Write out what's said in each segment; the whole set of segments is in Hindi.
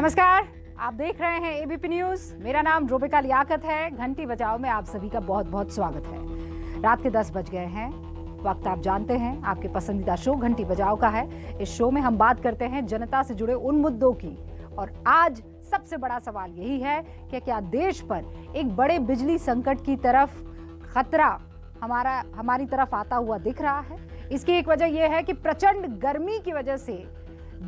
नमस्कार, आप देख रहे हैं एबीपी न्यूज। मेरा नाम रोबिका लियाकत है। घंटी बजाओ में आप सभी का बहुत बहुत स्वागत है। रात के 10 बज गए हैं। वक्त आप जानते हैं, आपके पसंदीदा शो घंटी बजाओ का है। इस शो में हम बात करते हैं जनता से जुड़े उन मुद्दों की, और आज सबसे बड़ा सवाल यही है कि क्या देश पर एक बड़े बिजली संकट की तरफ खतरा हमारी तरफ आता हुआ दिख रहा है। इसकी एक वजह यह है कि प्रचंड गर्मी की वजह से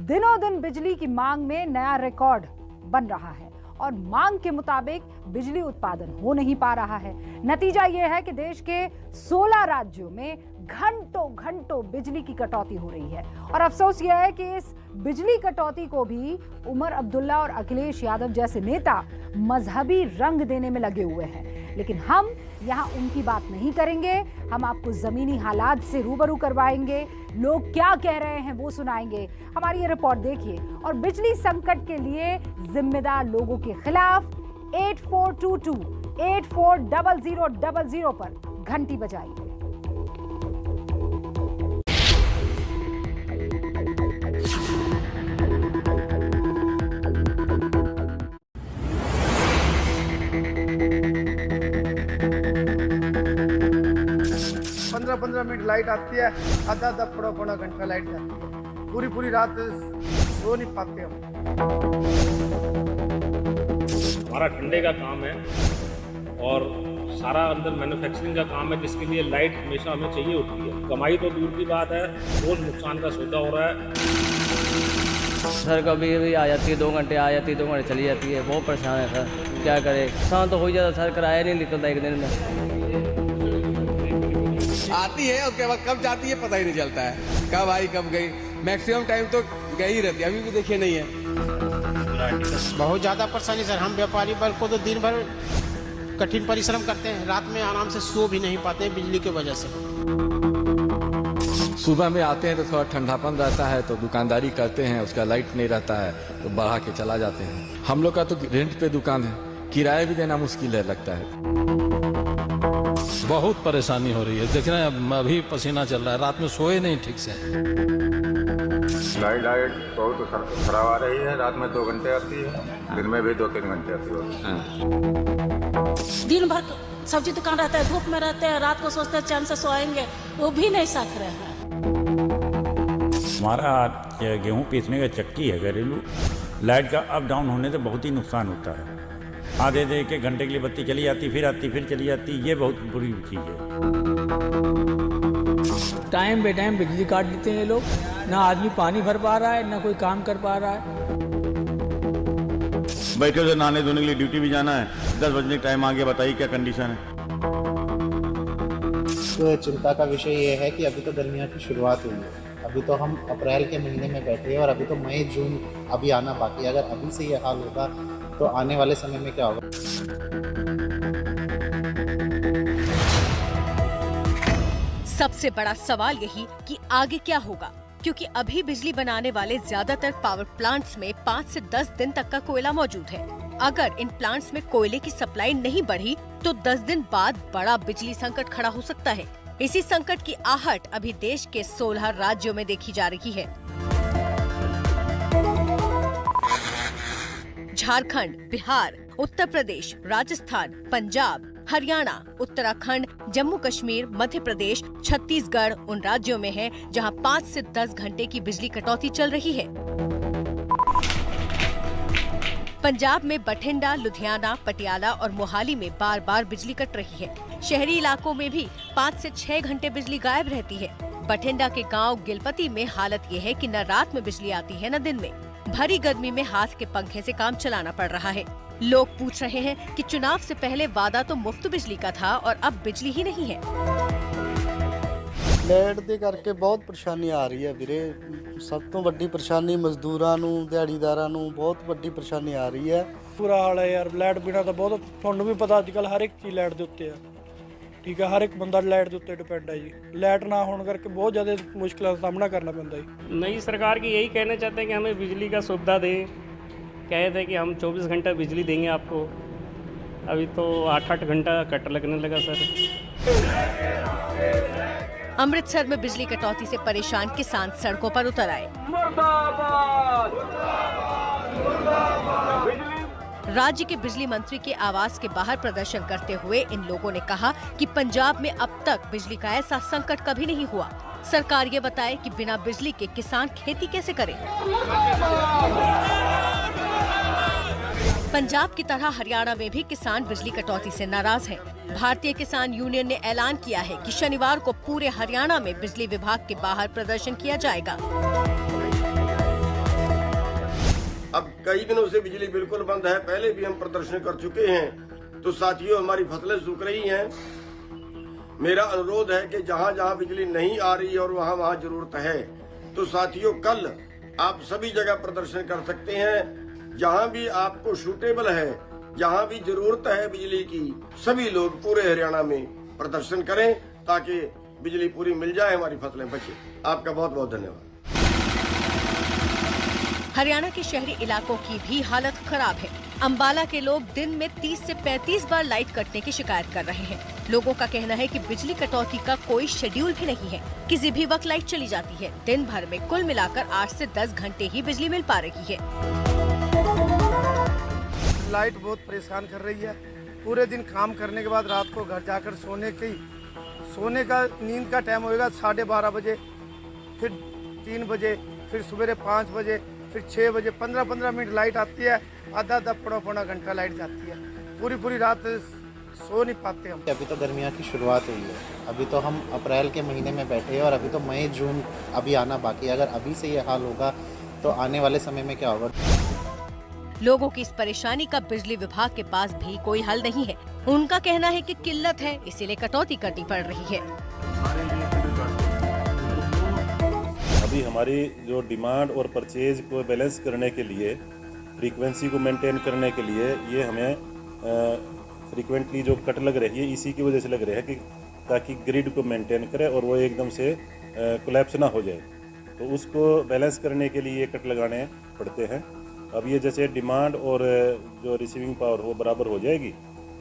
दिनों दिन बिजली की मांग में नया रिकॉर्ड बन रहा है और मांग के मुताबिक बिजली उत्पादन हो नहीं पा रहा है। नतीजा यह है कि देश के 16 राज्यों में घंटों बिजली की कटौती हो रही है। और अफसोस यह है कि इस बिजली कटौती को भी उमर अब्दुल्ला और अखिलेश यादव जैसे नेता मजहबी रंग देने में लगे हुए हैं। लेकिन हम यहाँ उनकी बात नहीं करेंगे। हम आपको जमीनी हालात से रूबरू करवाएंगे, लोग क्या कह रहे हैं वो सुनाएंगे। हमारी ये रिपोर्ट देखिए और बिजली संकट के लिए जिम्मेदार लोगों के खिलाफ 8422 840000 पर घंटी बजाइए। पंद्रह मिनट लाइट आती है, आधा पौना घंटा लाइट जाती है। पूरी रात सो नहीं पाते हम। हमारा ठंडे का काम है और सारा अंदर मैन्युफैक्चरिंग का काम है, जिसके लिए लाइट हमेशा हमें चाहिए होती है। कमाई तो दूर की बात है, रोज नुकसान का सौदा हो रहा है। सर कभी भी आ जाती है, 2 घंटे आ जाती है, 2 घंटे चली जाती है। बहुत परेशान है सर, क्या करे। नुकसान तो हो ही जाता सर, किराया नहीं निकलता एक दिन में। आती है उसके बाद कब जाती है पता ही नहीं चलता है, कब आई कब गई। मैक्सिमम टाइम तो गई रहती है, अभी भी देखिए नहीं है। बहुत ज़्यादा परेशानी सर। हम व्यापारी वर्ग को तो दिन भर कठिन परिश्रम करते हैं, रात में आराम से सो भी नहीं पाते बिजली की वजह से। सुबह में आते हैं तो थोड़ा ठंडापन रहता है तो दुकानदारी करते हैं, उसका लाइट नहीं रहता है तो बढ़ा के चला जाते हैं। हम लोग का तो रेंट पे दुकान है, किराया भी देना मुश्किल है लगता है। बहुत परेशानी हो रही है, देख रहे हैं अभी पसीना चल रहा है, रात में सोए नहीं ठीक से। लाइट बहुत खराब आ रही है। रात में 2 घंटे आती है, दिन में भी 2-3 घंटे आती है। दिन भर सब्जी दुकान रहता है, धूप में रहते हैं, रात को सोचते हैं चैन से सोएंगे, वो भी नहीं सक रहे हैं। हमारा गेहूं पीसने का चक्की है घरेलू, लाइट का अप डाउन होने से बहुत ही नुकसान होता है। आधे 1 घंटे के लिए बत्ती चली जाती, फिर आती, फिर चली जाती, ये बहुत बुरी चीज़ है। टाइम बे टाइम बिजली काट देते हैं ये लोग, ना आदमी पानी भर पा रहा है, ना कोई काम कर पा रहा है। बैठे उधर नहाने धोने के लिए ड्यूटी भी जाना है, 10 बजने टाइम आ गया, बताइए क्या कंडीशन है। तो चिंता का विषय ये है कि अभी तो गर्मियों की शुरुआत हुई है, अभी तो हम अप्रैल के महीने में बैठे हैं और अभी तो मई जून अभी आना बाकी है। अगर अभी से ये हाल होगा तो आने वाले समय में क्या होगा। सबसे बड़ा सवाल यही कि आगे क्या होगा, क्योंकि अभी बिजली बनाने वाले ज्यादातर पावर प्लांट्स में 5 से 10 दिन तक का कोयला मौजूद है। अगर इन प्लांट्स में कोयले की सप्लाई नहीं बढ़ी तो 10 दिन बाद बड़ा बिजली संकट खड़ा हो सकता है। इसी संकट की आहट अभी देश के 16 राज्यों में देखी जा रही है। झारखंड, बिहार, उत्तर प्रदेश, राजस्थान, पंजाब, हरियाणा, उत्तराखंड, जम्मू कश्मीर, मध्य प्रदेश, छत्तीसगढ़ उन राज्यों में है जहां 5 से 10 घंटे की बिजली कटौती चल रही है। पंजाब में बठिंडा, लुधियाना, पटियाला और मोहाली में बार बिजली कट रही है। शहरी इलाकों में भी 5 से 6 घंटे बिजली गायब रहती है। बठिंडा के गांव गिलपति में हालत ये है कि न रात में बिजली आती है न दिन में। भरी गर्मी में हाथ के पंखे से काम चलाना पड़ रहा है। लोग पूछ रहे हैं कि चुनाव से पहले वादा तो मुफ्त बिजली का था और अब बिजली ही नहीं है। ਲਾਈਟ ਦੇ ਕਰਕੇ ਬਹੁਤ ਪਰੇਸ਼ਾਨੀ ਆ ਰਹੀ ਹੈ ਵੀਰੇ। ਸਭ ਤੋਂ ਵੱਡੀ ਪਰੇਸ਼ਾਨੀ ਮਜ਼ਦੂਰਾਂ ਨੂੰ, ਦਿਹਾੜੀਦਾਰਾਂ ਨੂੰ ਬਹੁਤ ਵੱਡੀ ਪਰੇਸ਼ਾਨੀ ਆ ਰਹੀ ਹੈ। ਬੁਰਾ ਹਾਲ ਹੈ ਯਾਰ, ਲਾਈਟ ਬਿਨਾਂ ਤਾਂ ਬਹੁਤ, ਤੁਹਾਨੂੰ ਵੀ ਪਤਾ ਅੱਜ ਕੱਲ ਹਰ ਇੱਕ ਚੀਜ਼ ਲਾਈਟ ਦੇ ਉੱਤੇ ਆ। ਠੀਕ ਹੈ, ਹਰ ਇੱਕ ਬੰਦਾ ਲਾਈਟ ਦੇ ਉੱਤੇ डिपेंड है जी। लाइट ना होने करके बहुत ज़्यादा मुश्किलों का सामना करना पड़ता है। नई सरकार की यही कहना चाहते हैं कि हमें बिजली का सुविधा दें। कहे थे कि हम 24 घंटा बिजली देंगे आपको, अभी तो 8-8 घंटा कट लगने लगा सर। अमृतसर में बिजली कटौती से परेशान किसान सड़कों पर उतर आए। राज्य के बिजली मंत्री के आवास के बाहर प्रदर्शन करते हुए इन लोगों ने कहा कि पंजाब में अब तक बिजली का ऐसा संकट कभी नहीं हुआ। सरकार ये बताए कि बिना बिजली के किसान खेती कैसे करें। पंजाब की तरह हरियाणा में भी किसान बिजली कटौती से नाराज हैं। भारतीय किसान यूनियन ने ऐलान किया है कि शनिवार को पूरे हरियाणा में बिजली विभाग के बाहर प्रदर्शन किया जाएगा। अब कई दिनों से बिजली बिल्कुल बंद है, पहले भी हम प्रदर्शन कर चुके हैं। तो साथियों, हमारी फसलें सूख रही हैं। मेरा अनुरोध है कि जहां जहां बिजली नहीं आ रही और वहां वहां जरूरत है, तो साथियों कल आप सभी जगह प्रदर्शन कर सकते हैं। जहां भी आपको सूटेबल है, जहां भी जरूरत है बिजली की, सभी लोग पूरे हरियाणा में प्रदर्शन करें ताकि बिजली पूरी मिल जाए, हमारी फसलें बचे। आपका बहुत बहुत धन्यवाद। हरियाणा के शहरी इलाकों की भी हालत खराब है। अंबाला के लोग दिन में 30 से 35 बार लाइट कटने की शिकायत कर रहे हैं। लोगों का कहना है कि बिजली कटौती का कोई शेड्यूल भी नहीं है, किसी भी वक्त लाइट चली जाती है। दिन भर में कुल मिलाकर 8 से 10 घंटे ही बिजली मिल पा रही है। लाइट बहुत परेशान कर रही है। पूरे दिन काम करने के बाद रात को घर जाकर सोने का नींद का टाइम होएगा 12:30 बजे, फिर 3 बजे, फिर सवेरे 5 बजे, फिर 6 बजे। 15-15 मिनट लाइट आती है, आधा पौना घंटा लाइट जाती है। पूरी रात सो नहीं पाते हम। अभी तो गर्मियों की शुरुआत हुई है, अभी तो हम अप्रैल के महीने में बैठे हैं और अभी तो मई जून अभी आना बाकी है। अगर अभी से ये हाल होगा तो आने वाले समय में क्या होगा। लोगों की इस परेशानी का बिजली विभाग के पास भी कोई हल नहीं है। उनका कहना है कि किल्लत है, इसीलिए कटौती करनी पड़ रही है। अभी हमारी जो डिमांड और परचेज को बैलेंस करने के लिए, फ्रीक्वेंसी को मेंटेन करने के लिए, ये हमें फ्रीक्वेंटली जो कट लग रही है, इसी की वजह से लग रहा है कि ताकि ग्रिड को मेंटेन करे और वो एकदम से कोलैप्स ना हो जाए। तो उसको बैलेंस करने के लिए ये कट लगाने पड़ते हैं। अब ये जैसे डिमांड और जो रिसीविंग पावर वो बराबर हो जाएगी,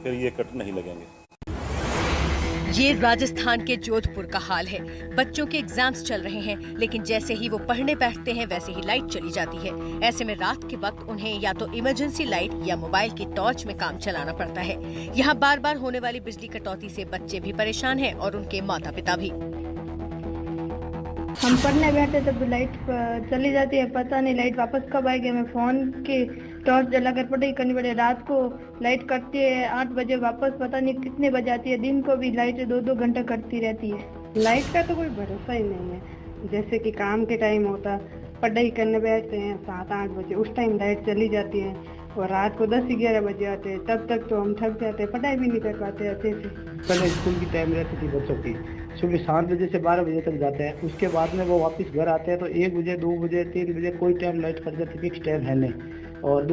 फिर ये कट नहीं लगेंगे। ये राजस्थान के जोधपुर का हाल है। बच्चों के एग्जाम्स चल रहे हैं, लेकिन जैसे ही वो पढ़ने बैठते हैं वैसे ही लाइट चली जाती है। ऐसे में रात के वक्त उन्हें या तो इमरजेंसी लाइट या मोबाइल की टॉर्च में काम चलाना पड़ता है। यहाँ बार बार होने वाली बिजली कटौती से बच्चे भी परेशान हैं और उनके माता पिता भी। हम पढ़ने बैठे तब लाइट चली जाती है, पता नहीं लाइट वापस कब आएगी। हमें फोन की टॉर्च जलाकर पढ़ाई करनी पड़े। रात को लाइट कटती है 8 बजे, वापस पता नहीं कितने बजे आती है। दिन को भी लाइट 2-2 घंटे कटती रहती है। लाइट का तो कोई भरोसा ही नहीं है। जैसे कि काम के टाइम होता, पढ़ाई करने बैठते हैं 7-8 बजे, उस टाइम लाइट चली जाती है और रात को 10-11 बजे आते हैं। तब तक तो हम थक जाते हैं, पढ़ाई भी नहीं कर पाते अच्छे से। पहले स्कूल की टाइम रहती थी बच्चों की, सुबह 7 बजे से 12 बजे तक जाते हैं। उसके बाद में वो वापस घर आते हैं तो 1 बजे, 2 बजे, 3 बजे कोई टाइम लाइट कट जाती, फिक्स टाइम है नहीं। और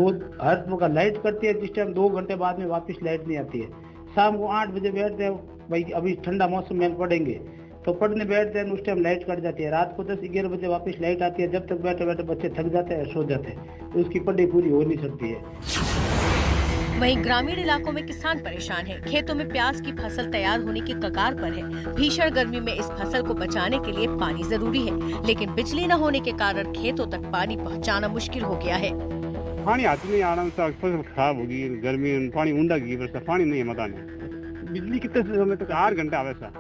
हर जगह लाइट करती है, जिस टाइम 2 घंटे बाद में वापस लाइट नहीं आती है। शाम को 8 बजे बैठते हैं, भाई अभी ठंडा मौसम में पढ़ेंगे तो पढ़ने बैठते हैं, उस टाइम लाइट कट जाती है। रात को 10-11 बजे वापस लाइट आती है। जब तक बैठे बैठे बच्चे थक जाते हैं, सो जाते हैं, तो उसकी पढ़ाई पूरी हो नहीं सकती है। वहीं ग्रामीण इलाकों में किसान परेशान हैं। खेतों में प्याज की फसल तैयार होने की कगार पर है। भीषण गर्मी में इस फसल को बचाने के लिए पानी जरूरी है, लेकिन बिजली न होने के कारण खेतों तक पानी पहुंचाना मुश्किल हो गया है। पानी हाथ नहीं आ रहा, फसल खराब होगी। गर्मी में पानी ऊंडा की पानी नहीं है मकान में। बिजली कितने समय तक 8 घंटा आवे सा,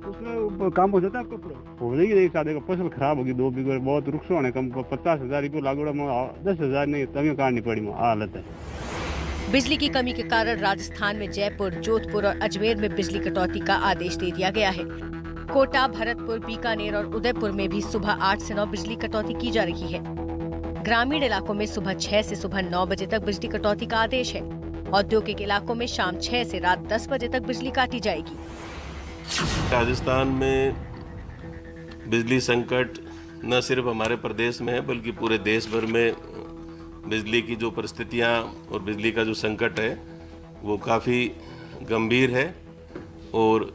उसमें काम हो जाता है आपको पूरा हो जाएगी। सादे का फसल खराब होगी। 2 बीघे बहुत रुख होने कम 50,000 को लागू 10,000 नहीं तभी काटनी पड़ी हालत है। बिजली की कमी के कारण राजस्थान में जयपुर, जोधपुर और अजमेर में बिजली कटौती का आदेश दे दिया गया है। कोटा, भरतपुर, बीकानेर और उदयपुर में भी सुबह 8 से 9 बिजली कटौती की जा रही है। ग्रामीण इलाकों में सुबह 6 से सुबह 9 बजे तक बिजली कटौती का आदेश है। औद्योगिक इलाकों में शाम 6 से रात 10 बजे तक बिजली काटी जाएगी। राजस्थान में बिजली संकट न सिर्फ हमारे प्रदेश में है, बल्कि पूरे देश भर में बिजली की जो परिस्थितियां और बिजली का जो संकट है वो काफ़ी गंभीर है। और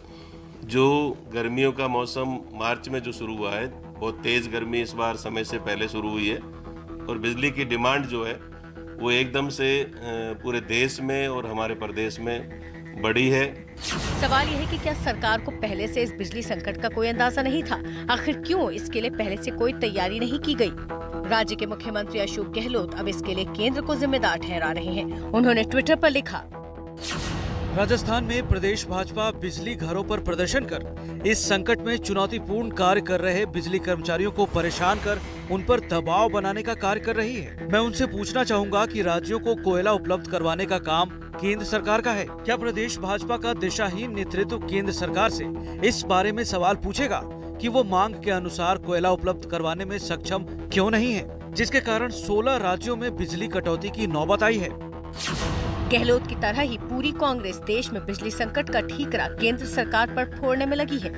जो गर्मियों का मौसम मार्च में जो शुरू हुआ है, बहुत तेज़ गर्मी इस बार समय से पहले शुरू हुई है और बिजली की डिमांड जो है वो एकदम से पूरे देश में और हमारे प्रदेश में बढ़ी है। सवाल यह है कि क्या सरकार को पहले से इस बिजली संकट का कोई अंदाजा नहीं था? आखिर क्यों इसके लिए पहले से कोई तैयारी नहीं की गई? राज्य के मुख्यमंत्री अशोक गहलोत अब इसके लिए केंद्र को जिम्मेदार ठहरा रहे हैं। उन्होंने ट्विटर पर लिखा, राजस्थान में प्रदेश भाजपा बिजली घरों पर प्रदर्शन कर इस संकट में चुनौतीपूर्ण कार्य कर रहे बिजली कर्मचारियों को परेशान कर उन पर दबाव बनाने का कार्य कर रही है। मैं उनसे पूछना चाहूंगा कि राज्यों को कोयला उपलब्ध करवाने का काम केंद्र सरकार का है। क्या प्रदेश भाजपा का दिशाहीन नेतृत्व केंद्र सरकार से इस बारे में सवाल पूछेगा कि वो मांग के अनुसार कोयला उपलब्ध करवाने में सक्षम क्यों नहीं है, जिसके कारण 16 राज्यों में बिजली कटौती की नौबत आई है। गहलोत की तरह ही पूरी कांग्रेस देश में बिजली संकट का ठीकरा केंद्र सरकार पर फोड़ने में लगी है।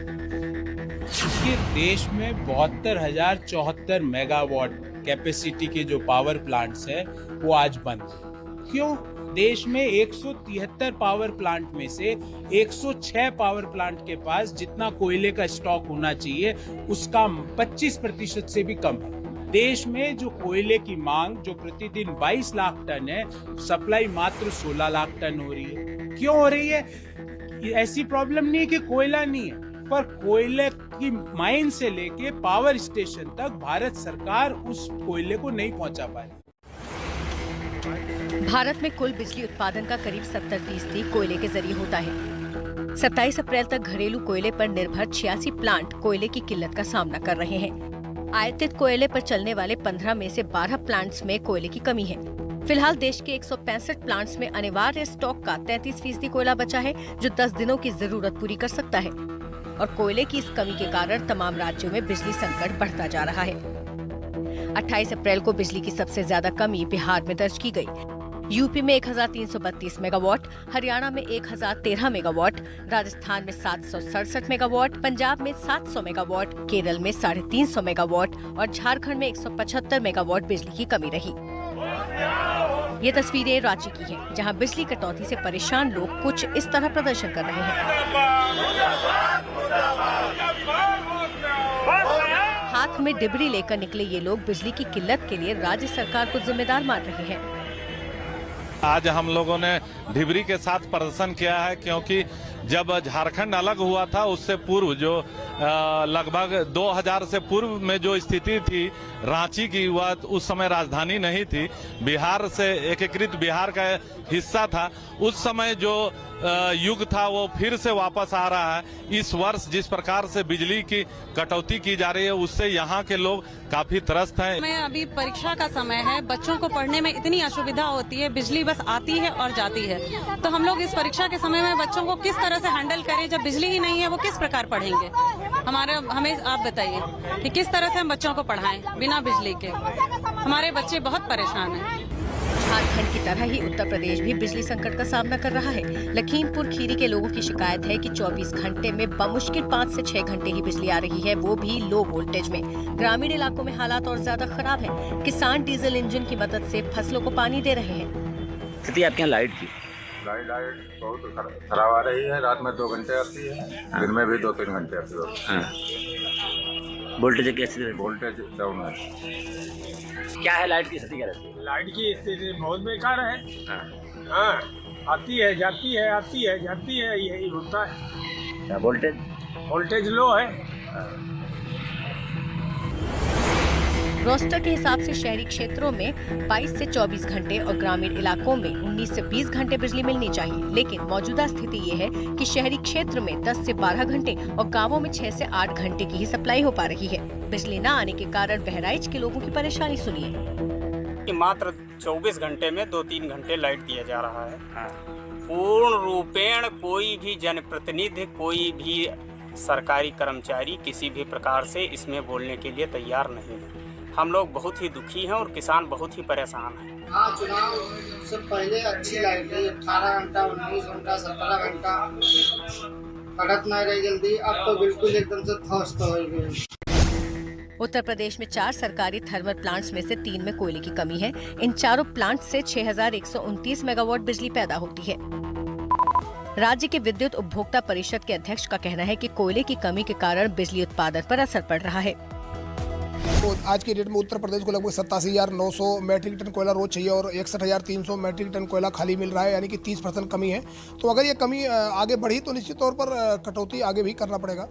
देश में 72,074 मेगावाट कैपेसिटी के जो पावर प्लांट्स है वो आज बंद है। क्यों? देश में 173 पावर प्लांट में से 106 पावर प्लांट के पास जितना कोयले का स्टॉक होना चाहिए उसका 25% से भी कम है। देश में जो कोयले की मांग जो प्रतिदिन 22 लाख टन है, सप्लाई मात्र 16 लाख टन हो रही है। क्यों हो रही है? ऐसी प्रॉब्लम नहीं है कि कोयला नहीं है, पर कोयले की माइन से लेके पावर स्टेशन तक भारत सरकार उस कोयले को नहीं पहुंचा पा रही। भारत में कुल बिजली उत्पादन का करीब 70% कोयले के जरिए होता है। 27 अप्रैल तक घरेलू कोयले पर निर्भर 86 प्लांट कोयले की किल्लत का सामना कर रहे हैं। आयातित कोयले पर चलने वाले 15 में से 12 प्लांट्स में कोयले की कमी है। फिलहाल देश के 165 प्लांट्स में अनिवार्य स्टॉक का 33% कोयला बचा है, जो 10 दिनों की जरूरत पूरी कर सकता है। और कोयले की इस कमी के कारण तमाम राज्यों में बिजली संकट बढ़ता जा रहा है। 28 अप्रैल को बिजली की सबसे ज्यादा कमी बिहार में दर्ज की गई। यूपी में 1332 मेगावाट, हरियाणा में 1013 मेगावाट, राजस्थान में 767 मेगावाट, पंजाब में 700 मेगावाट, केरल में 350 मेगावाट और झारखंड में 175 मेगावाट बिजली की कमी रही। ये तस्वीरें रांची की हैं, जहां बिजली कटौती से परेशान लोग कुछ इस तरह प्रदर्शन कर रहे हैं। हाथ में डिबरी लेकर निकले ये लोग बिजली की किल्लत के लिए राज्य सरकार को जिम्मेदार मान रहे हैं। आज हम लोगों ने ढिबरी के साथ प्रदर्शन किया है, क्योंकि जब झारखंड अलग हुआ था उससे पूर्व जो लगभग 2000 से पूर्व में जो स्थिति थी रांची की, वह उस समय राजधानी नहीं थी, बिहार से एकीकृत बिहार का हिस्सा था। उस समय जो युग था वो फिर से वापस आ रहा है। इस वर्ष जिस प्रकार से बिजली की कटौती की जा रही है उससे यहाँ के लोग काफी त्रस्त हैं। मैं अभी परीक्षा का समय है, बच्चों को पढ़ने में इतनी असुविधा होती है, बिजली बस आती है और जाती है। तो हम लोग इस परीक्षा के समय में बच्चों को किस तरह से हैंडल करें? जब बिजली ही नहीं है वो किस प्रकार पढ़ेंगे? हमें आप बताइए कि किस तरह से हम बच्चों को पढ़ाएं बिना बिजली के। हमारे बच्चे बहुत परेशान हैं। झारखंड की तरह ही उत्तर प्रदेश भी बिजली संकट का सामना कर रहा है। लखीमपुर खीरी के लोगों की शिकायत है कि 24 घंटे में बमुश्किल 5 से 6 घंटे ही बिजली आ रही है, वो भी लो वोल्टेज में। ग्रामीण इलाकों में हालात और ज्यादा खराब है। किसान डीजल इंजन की मदद से फसलों को पानी दे रहे हैं। स्थिति आपके यहाँ लाइट की? लाइट बहुत खराब आ रही है। रात में 2 घंटे आती है, दिन में भी 2-3 घंटे आती है। वोल्टेज कैसे? वोल्टेज डाउन है। क्या है लाइट की स्थिति? क्या रहती है? लाइट की स्थिति बहुत बेकार है। हाँ, आती है जाती है, आती है जाती है, यही होता है। वोल्टेज लो है। रोस्टर के हिसाब से शहरी क्षेत्रों में 22 से 24 घंटे और ग्रामीण इलाकों में 19 से 20 घंटे बिजली मिलनी चाहिए, लेकिन मौजूदा स्थिति ये है कि शहरी क्षेत्र में 10 से 12 घंटे और गांवों में 6 से 8 घंटे की ही सप्लाई हो पा रही है। बिजली न आने के कारण बहराइच के लोगों की परेशानी सुनिए। मात्र 24 घंटे में 2-3 घंटे लाइट दिया जा रहा है। पूर्ण रूपेण कोई भी जनप्रतिनिधि, कोई भी सरकारी कर्मचारी किसी भी प्रकार से इसमें बोलने के लिए तैयार नहीं है। हम लोग बहुत ही दुखी हैं और किसान बहुत ही परेशान हैं। हाँ, चुनाव से पहले अच्छी लाइट थी, 18 घंटा, 19 घंटा, 17 घंटा कटत नहीं रही जल्दी। अब तो बिल्कुल एकदम से ध्वस्त हो गई। उत्तर प्रदेश में 4 सरकारी थर्मल प्लांट्स में से 3 में कोयले की कमी है। इन चारों प्लांट से 6129 मेगावाट बिजली पैदा होती है। राज्य के विद्युत उपभोक्ता परिषद के अध्यक्ष का कहना है कि कोयले की कमी के कारण बिजली उत्पादन पर असर पड़ रहा है। तो आज की डेट में उत्तर प्रदेश को लगभग 87,900 मैट्रिक टन कोयला रोज चाहिए और 61,300 मैट्रिक टन कोयला खाली मिल रहा है, यानी कि 30% कमी है। तो अगर ये कमी आगे बढ़ी तो निश्चित तौर पर कटौती आगे भी करना पड़ेगा।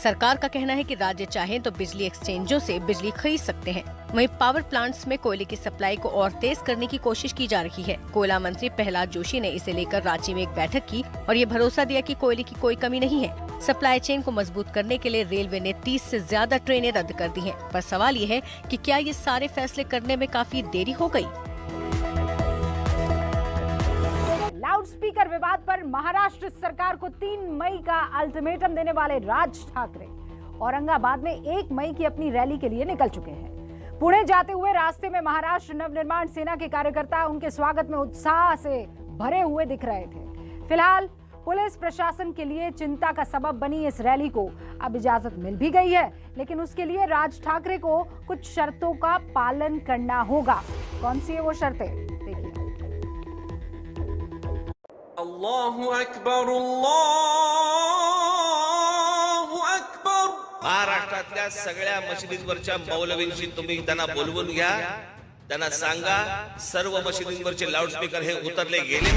सरकार का कहना है कि राज्य चाहे तो बिजली एक्सचेंजों से बिजली खरीद सकते हैं। वहीं पावर प्लांट्स में कोयले की सप्लाई को और तेज करने की कोशिश की जा रही है। कोयला मंत्री प्रहलाद जोशी ने इसे लेकर रांची में एक बैठक की और ये भरोसा दिया कि कोयले की कोई कमी नहीं है। सप्लाई चेन को मजबूत करने के लिए रेलवे ने 30 से ज्यादा ट्रेनें रद्द कर दी हैं। पर सवाल ये है कि क्या ये सारे फैसले करने में काफी देरी हो गई? लाउडस्पीकर विवाद पर महाराष्ट्र सरकार को 3 मई का अल्टीमेटम देने वाले राज ठाकरे औरंगाबाद में 1 मई की अपनी रैली के लिए निकल चुके हैं। पुणे जाते हुए रास्ते में महाराष्ट्र नवनिर्माण सेना के कार्यकर्ता उनके स्वागत में उत्साह से भरे हुए दिख रहे थे। फिलहाल पुलिस प्रशासन के लिए चिंता का सबब बनी इस रैली को अब इजाजत मिल भी गई है, लेकिन उसके लिए राज ठाकरे को कुछ शर्तों का पालन करना होगा। कौन सी है वो शर्तें, देखिए। अल्लाहु अकबर, अल्लाहु अकबर। महाराष्ट्रातल्या सगळ्या मशिदींवरच्या मौलवींशी तुम्ही त्यांना बोलवून घ्या, त्यांना सांगा सर्व मशिदींवरचे लाउडस्पीकर हे उतरले गेले।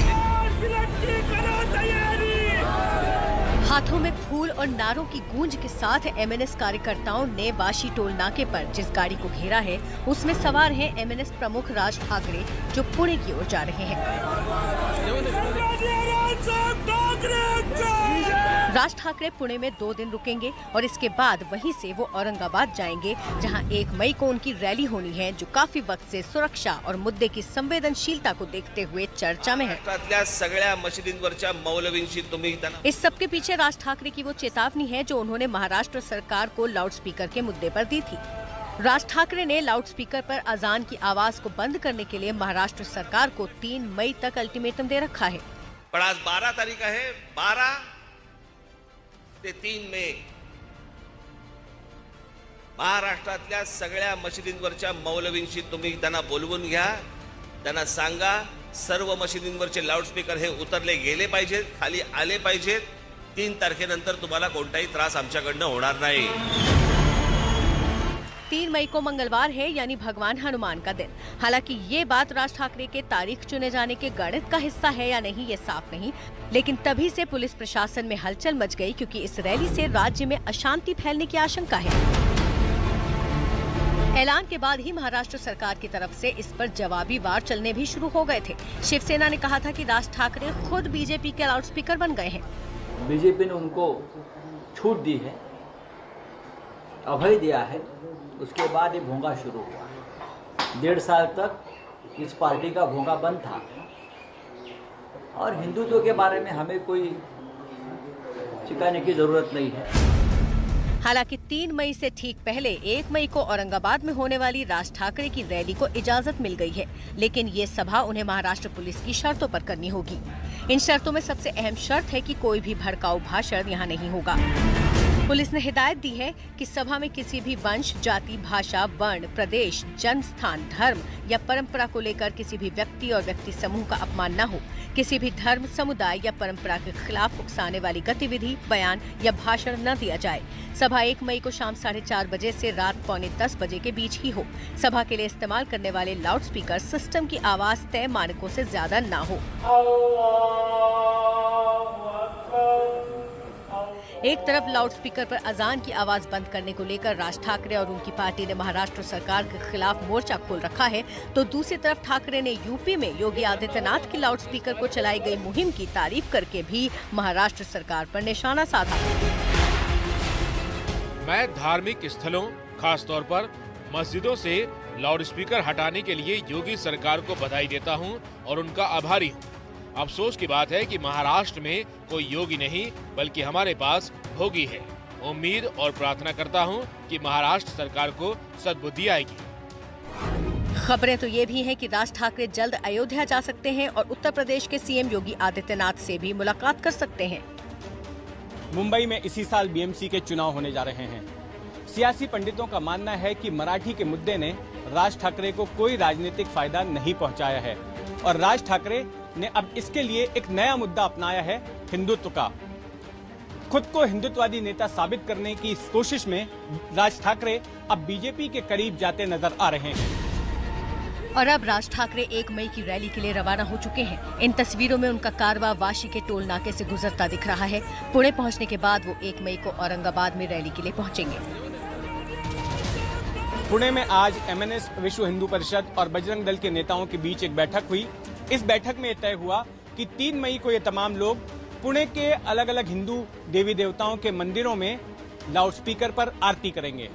हाथों में फूल और नारों की गूंज के साथ एमएनएस कार्यकर्ताओं ने वाशी टोल नाके पर जिस गाड़ी को घेरा है उसमें सवार हैं एमएनएस प्रमुख राज ठाकरे, जो पुणे की ओर जा रहे हैं। राज ठाकरे पुणे में 2 दिन रुकेंगे और इसके बाद वहीं से वो औरंगाबाद जाएंगे, जहां 1 मई को उनकी रैली होनी है, जो काफी वक्त से सुरक्षा और मुद्दे की संवेदनशीलता को देखते हुए चर्चा में है। सगळ्या मशिदींवरच्या मौलवींशी तुम्ही इस सब के पीछे राज ठाकरे की वो चेतावनी है जो उन्होंने महाराष्ट्र सरकार को लाउडस्पीकर के मुद्दे पर दी थी। राज ठाकरे ने लाउडस्पीकर पर अजान की आवाज को बंद करने के लिए महाराष्ट्र सरकार को 3 मई तक अल्टीमेटम दे रखा है। पण आज 12 तारीख आहे, 12 ते 3 मे महाराष्ट्रातल्या सगळ्या मशिदींवरच्या मौलवींशी तुम्ही त्यांना बोलवून घ्या, त्यांना सांगा सर्व मशिदींवरचे लाउडस्पीकर हे उतरले गेले पाहिजेत, खाली आले पाहिजेत। 3 तारखेनंतर तुम्हाला कोणताही त्रास आमच्याकडनं होणार नाही। 3 मई को मंगलवार है, यानी भगवान हनुमान का दिन। हालांकि ये बात राज ठाकरे के तारीख चुने जाने के गणित का हिस्सा है या नहीं ये साफ नहीं, लेकिन तभी से पुलिस प्रशासन में हलचल मच गई क्योंकि इस रैली से राज्य में अशांति फैलने की आशंका है। ऐलान के बाद ही महाराष्ट्र सरकार की तरफ से इस पर जवाबी वार चलने भी शुरू हो गए थे। शिवसेना ने कहा था कि राज ठाकरे खुद बीजेपी के लाउडस्पीकर बन गए हैं। बीजेपी ने उनको छूट दी है, अभय दिया है, उसके बाद ये भोंगा शुरू हुआ। 1.5 साल तक इस पार्टी का भोंगा बंद था और हिंदुत्व के बारे में हमें कोई सिखाने की जरूरत नहीं है। हालांकि 3 मई से ठीक पहले 1 मई को औरंगाबाद में होने वाली राज ठाकरे की रैली को इजाजत मिल गई है, लेकिन ये सभा उन्हें महाराष्ट्र पुलिस की शर्तों पर करनी होगी। इन शर्तों में सबसे अहम शर्त है कि कोई भी भड़काऊ भाषण यहाँ नहीं होगा। पुलिस ने हिदायत दी है कि सभा में किसी भी वंश, जाति, भाषा, वर्ण, प्रदेश, जन्म स्थान, धर्म या परंपरा को लेकर किसी भी व्यक्ति और व्यक्ति समूह का अपमान न हो। किसी भी धर्म, समुदाय या परंपरा के खिलाफ उकसाने वाली गतिविधि, बयान या भाषण न दिया जाए। सभा 1 मई को शाम 4:30 बजे से रात 9:45 बजे के बीच ही हो। सभा के लिए इस्तेमाल करने वाले लाउडस्पीकर सिस्टम की आवाज तय मानकों से ज्यादा न हो। एक तरफ लाउडस्पीकर पर अजान की आवाज बंद करने को लेकर राज ठाकरे और उनकी पार्टी ने महाराष्ट्र सरकार के खिलाफ मोर्चा खोल रखा है, तो दूसरी तरफ ठाकरे ने यूपी में योगी आदित्यनाथ की लाउडस्पीकर को चलाई गई मुहिम की तारीफ करके भी महाराष्ट्र सरकार पर निशाना साधा। मैं धार्मिक स्थलों, खास तौर पर मस्जिदों से लाउडस्पीकर हटाने के लिए योगी सरकार को बधाई देता हूं और उनका आभारी हूं। अफसोस की बात है कि महाराष्ट्र में कोई योगी नहीं बल्कि हमारे पास भोगी है। उम्मीद और प्रार्थना करता हूं कि महाराष्ट्र सरकार को सद्बुद्धि आएगी। खबरें तो ये भी हैं कि राज ठाकरे जल्द अयोध्या जा सकते हैं और उत्तर प्रदेश के सीएम योगी आदित्यनाथ से भी मुलाकात कर सकते हैं। मुंबई में इसी साल बीएमसी के चुनाव होने जा रहे हैं। सियासी पंडितों का मानना है कि मराठी के मुद्दे ने राज ठाकरे को कोई राजनीतिक फायदा नहीं पहुंचाया है और राज ठाकरे ने अब इसके लिए एक नया मुद्दा अपनाया है, हिंदुत्व का। खुद को हिंदुत्ववादी नेता साबित करने की इस कोशिश में राज ठाकरे अब बीजेपी के करीब जाते नजर आ रहे हैं। और अब राज ठाकरे 1 मई की रैली के लिए रवाना हो चुके हैं। इन तस्वीरों में उनका कारवा वाशी के टोल नाके से गुजरता दिख रहा है। पुणे पहुंचने के बाद वो 1 मई को औरंगाबाद में रैली के लिए पहुंचेंगे। पुणे में आज MNS विश्व हिंदू परिषद और बजरंग दल के नेताओं के बीच एक बैठक हुई। इस बैठक में तय हुआ कि 3 मई को ये तमाम लोग पुणे के अलग अलग हिंदू देवी देवताओं के मंदिरों में लाउडस्पीकर पर आरती करेंगे।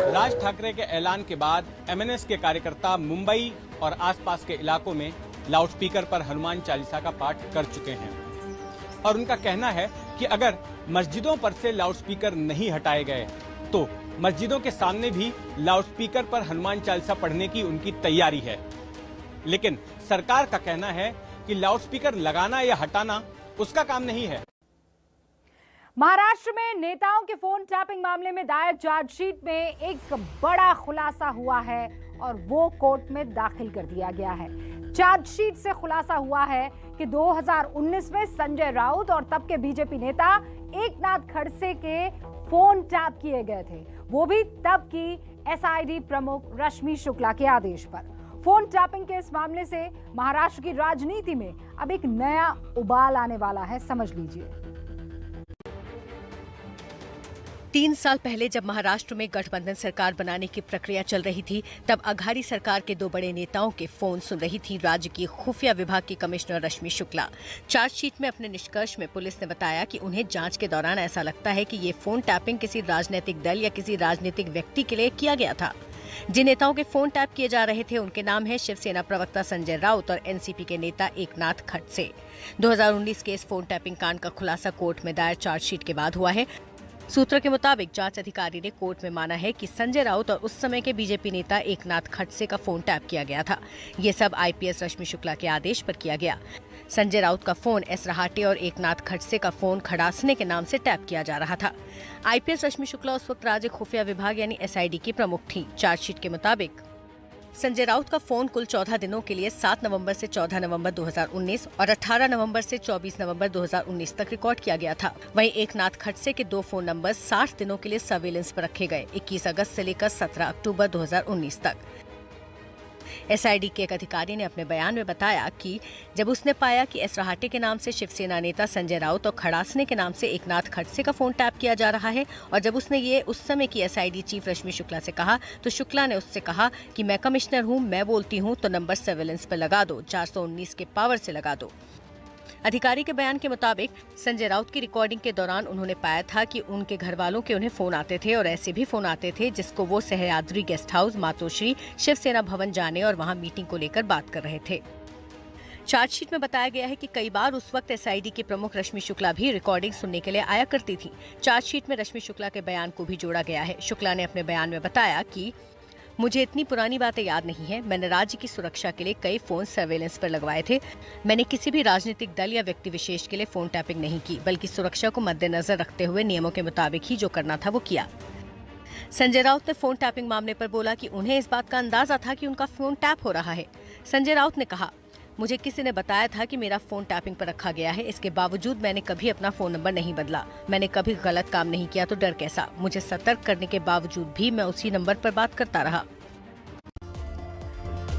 राज ठाकरे के ऐलान के बाद MNS के कार्यकर्ता मुंबई और आसपास के इलाकों में लाउडस्पीकर पर हनुमान चालीसा का पाठ कर चुके हैं और उनका कहना है कि अगर मस्जिदों पर से लाउडस्पीकर नहीं हटाए गए तो मस्जिदों के सामने भी लाउडस्पीकर पर हनुमान चालीसा पढ़ने की उनकी तैयारी है। लेकिन सरकार का कहना है कि लाउडस्पीकर लगाना या हटाना उसका काम नहीं है। महाराष्ट्र में नेताओं के फोन टैपिंग मामले में दायर चार्जशीट में एक बड़ा खुलासा हुआ है और वो कोर्ट में दाखिल कर दिया गया है। चार्जशीट से खुलासा हुआ है कि 2019 में संजय राउत और तब के बीजेपी नेता एकनाथ खड़से के फोन टैप किए गए थे, वो भी तब की SID प्रमुख रश्मि शुक्ला के आदेश पर। फोन टैपिंग के इस मामले से महाराष्ट्र की राजनीति में अब एक नया उबाल आने वाला है, समझ लीजिए। 3 साल पहले जब महाराष्ट्र में गठबंधन सरकार बनाने की प्रक्रिया चल रही थी, तब अघाड़ी सरकार के 2 बड़े नेताओं के फोन सुन रही थी राज्य की खुफिया विभाग की कमिश्नर रश्मि शुक्ला। चार्जशीट में अपने निष्कर्ष में पुलिस ने बताया कि उन्हें जांच के दौरान ऐसा लगता है कि ये फोन टैपिंग किसी राजनीतिक दल या किसी राजनीतिक व्यक्ति के लिए किया गया था। जिन नेताओं के फोन टैप किए जा रहे थे उनके नाम है शिवसेना प्रवक्ता संजय राउत और NCP के नेता एकनाथ खड़से। 2019 के इस फोन टैपिंग कांड का खुलासा कोर्ट में दायर चार्जशीट के बाद हुआ है। सूत्रों के मुताबिक जांच अधिकारी ने कोर्ट में माना है कि संजय राउत और उस समय के बीजेपी नेता एकनाथ खड़से का फोन टैप किया गया था। ये सब IPS रश्मि शुक्ला के आदेश पर किया गया। संजय राउत का फोन S रहाटे और एकनाथ खड़से का फोन खड़ासने के नाम से टैप किया जा रहा था। IPS रश्मि शुक्ला उस वक्त राज्य खुफिया विभाग यानी SID की प्रमुख थी। चार्जशीट के मुताबिक संजय राउत का फोन कुल 14 दिनों के लिए 7 नवंबर से 14 नवंबर 2019 और 18 नवंबर से 24 नवंबर 2019 तक रिकॉर्ड किया गया था। वहीं एकनाथ खड़से के 2 फोन नंबर 60 दिनों के लिए सर्विलेंस पर रखे गए, 21 अगस्त से लेकर 17 अक्टूबर 2019 तक। SID के एक अधिकारी ने अपने बयान में बताया कि जब उसने पाया कि S रहाटे के नाम से शिवसेना नेता संजय राउत और खड़ासने के नाम से एकनाथ खड़से का फोन टैप किया जा रहा है और जब उसने ये उस समय की SID चीफ रश्मि शुक्ला से कहा तो शुक्ला ने उससे कहा कि मैं कमिश्नर हूँ, मैं बोलती हूँ तो नंबर सर्विलेंस पर लगा दो, 419 के पावर से लगा दो। अधिकारी के बयान के मुताबिक संजय राउत की रिकॉर्डिंग के दौरान उन्होंने पाया था कि उनके घर वालों के उन्हें फोन आते थे और ऐसे भी फोन आते थे जिसको वो सह्याद्री गेस्ट हाउस, मातोश्री, शिवसेना भवन जाने और वहां मीटिंग को लेकर बात कर रहे थे। चार्जशीट में बताया गया है कि कई बार उस वक्त SID की प्रमुख रश्मि शुक्ला भी रिकॉर्डिंग सुनने के लिए आया करती थी। चार्जशीट में रश्मि शुक्ला के बयान को भी जोड़ा गया है। शुक्ला ने अपने बयान में बताया कि मुझे इतनी पुरानी बातें याद नहीं है, मैंने राज्य की सुरक्षा के लिए कई फोन सर्वेलेंस पर लगवाए थे। मैंने किसी भी राजनीतिक दल या व्यक्ति विशेष के लिए फोन टैपिंग नहीं की, बल्कि सुरक्षा को मद्देनजर रखते हुए नियमों के मुताबिक ही जो करना था वो किया। संजय राउत ने फोन टैपिंग मामले पर बोला कि उन्हें इस बात का अंदाजा था कि उनका फोन टैप हो रहा है। संजय राउत ने कहा, मुझे किसी ने बताया था कि मेरा फोन टैपिंग पर रखा गया है, इसके बावजूद मैंने कभी अपना फोन नंबर नहीं बदला। मैंने कभी गलत काम नहीं किया तो डर कैसा। मुझे सतर्क करने के बावजूद भी मैं उसी नंबर पर बात करता रहा।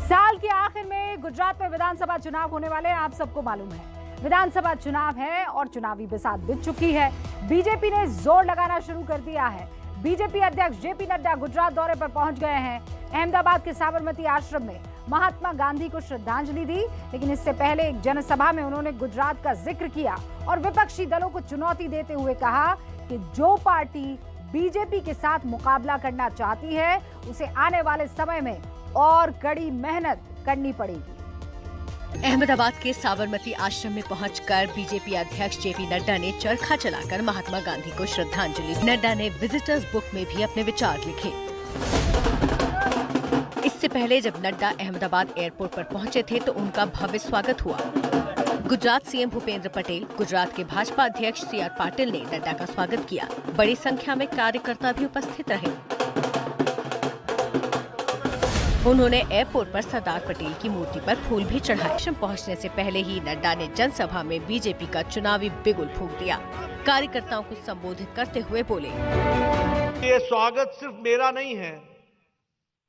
साल के आखिर में गुजरात में विधानसभा चुनाव होने वाले, आप सबको मालूम है। विधानसभा चुनाव है और चुनावी बिसात बिछ चुकी है। बीजेपी ने जोर लगाना शुरू कर दिया है। बीजेपी अध्यक्ष JP नड्डा गुजरात दौरे पर पहुंच गए हैं। अहमदाबाद के साबरमती आश्रम में महात्मा गांधी को श्रद्धांजलि दी, लेकिन इससे पहले एक जनसभा में उन्होंने गुजरात का जिक्र किया और विपक्षी दलों को चुनौती देते हुए कहा कि जो पार्टी बीजेपी के साथ मुकाबला करना चाहती है उसे आने वाले समय में और कड़ी मेहनत करनी पड़ेगी। अहमदाबाद के साबरमती आश्रम में पहुंचकर बीजेपी अध्यक्ष JP नड्डा ने चरखा चलाकर महात्मा गांधी को श्रद्धांजलि दी। नड्डा ने विजिटर्स बुक में भी अपने विचार लिखे। इससे पहले जब नड्डा अहमदाबाद एयरपोर्ट पर पहुंचे थे तो उनका भव्य स्वागत हुआ। गुजरात CM भूपेंद्र पटेल, गुजरात के भाजपा अध्यक्ष CR पाटिल ने नड्डा का स्वागत किया। बड़ी संख्या में कार्यकर्ता भी उपस्थित रहे। उन्होंने एयरपोर्ट पर सरदार पटेल की मूर्ति पर फूल भी चढ़ाए। पहुंचने से पहले ही नड्डा ने जनसभा में बीजेपी का चुनावी बिगुल फूंक दिया। कार्यकर्ताओं को संबोधित करते हुए बोले, ये स्वागत सिर्फ मेरा नहीं है,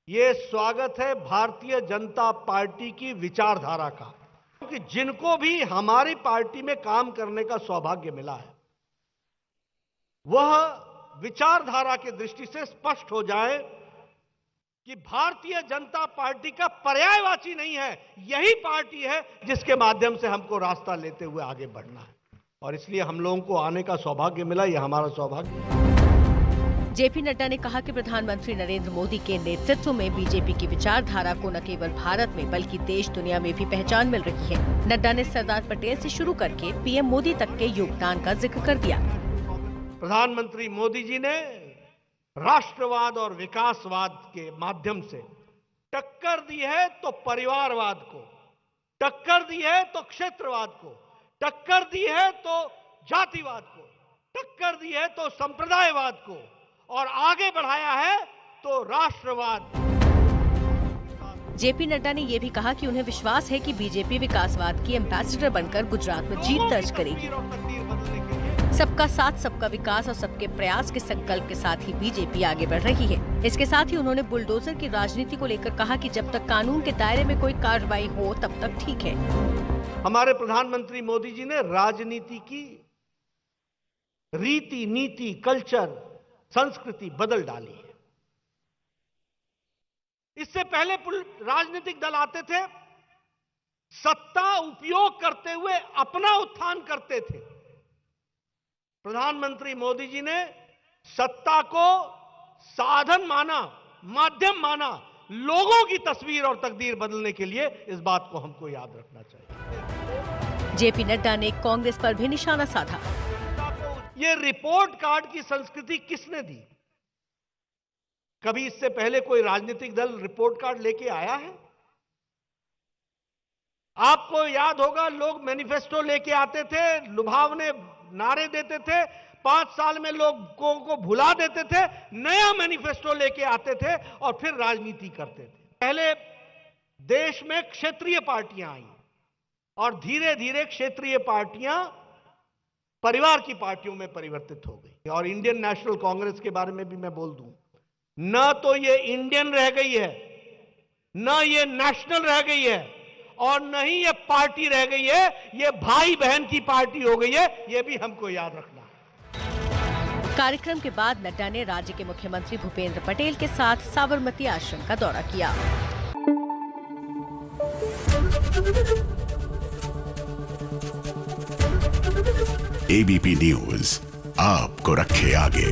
ये स्वागत है भारतीय जनता पार्टी की विचारधारा का, क्योंकि जिनको भी हमारी पार्टी में काम करने का सौभाग्य मिला है वह विचारधारा की दृष्टि से स्पष्ट हो जाए कि भारतीय जनता पार्टी का पर्यायवाची नहीं है, यही पार्टी है जिसके माध्यम से हमको रास्ता लेते हुए आगे बढ़ना है। और इसलिए हम लोगों को आने का सौभाग्य मिला, यह हमारा सौभाग्य है। जेपी नड्डा ने कहा कि प्रधानमंत्री नरेंद्र मोदी के नेतृत्व में बीजेपी की विचारधारा को न केवल भारत में बल्कि देश दुनिया में भी पहचान मिल रही है। नड्डा ने सरदार पटेल से शुरू करके पीएम मोदी तक के योगदान का जिक्र कर दिया। प्रधानमंत्री मोदी जी ने राष्ट्रवाद और विकासवाद के माध्यम से टक्कर दी है तो परिवारवाद को, टक्कर दी है तो क्षेत्रवाद को, टक्कर दी है तो जातिवाद को, टक्कर दी है तो संप्रदायवाद को, और आगे बढ़ाया है तो राष्ट्रवाद। जेपी नड्डा ने ये भी कहा कि उन्हें विश्वास है कि बीजेपी विकासवाद की एम्बेसडर बनकर गुजरात में जीत दर्ज करेगी। सबका साथ, सबका विकास और सबके प्रयास के संकल्प के साथ ही बीजेपी आगे बढ़ रही है। इसके साथ ही उन्होंने बुलडोजर की राजनीति को लेकर कहा कि जब तक कानून के दायरे में कोई कार्रवाई हो तब तक ठीक है। हमारे प्रधानमंत्री मोदी जी ने राजनीति की रीति, नीति, कल्चर, संस्कृति बदल डाली है। इससे पहले राजनीतिक दल आते थे, सत्ता उपयोग करते हुए अपना उत्थान करते थे। प्रधानमंत्री मोदी जी ने सत्ता को साधन माना, माध्यम माना, लोगों की तस्वीर और तकदीर बदलने के लिए। इस बात को हमको याद रखना चाहिए। जेपी नड्डा ने कांग्रेस पर भी निशाना साधा। ये रिपोर्ट कार्ड की संस्कृति किसने दी? कभी इससे पहले कोई राजनीतिक दल रिपोर्ट कार्ड लेके आया है? आपको याद होगा, लोग मैनिफेस्टो लेके आते थे, लुभावने नारे देते थे, 5 साल में लोगों को भुला देते थे, नया मैनिफेस्टो लेके आते थे और फिर राजनीति करते थे। पहले देश में क्षेत्रीय पार्टियां आई और धीरे धीरे क्षेत्रीय पार्टियां परिवार की पार्टियों में परिवर्तित हो गई। और इंडियन नेशनल कांग्रेस के बारे में भी मैं बोल दूं, न तो ये इंडियन रह गई है, न ये नेशनल रह गई है, और न ही ये पार्टी रह गई है, ये भाई बहन की पार्टी हो गई है। ये भी हमको याद रखना है। कार्यक्रम के बाद नड्डा ने राज्य के मुख्यमंत्री भूपेंद्र पटेल के साथ साबरमती आश्रम का दौरा किया। एबीपी न्यूज आपको रखे आगे।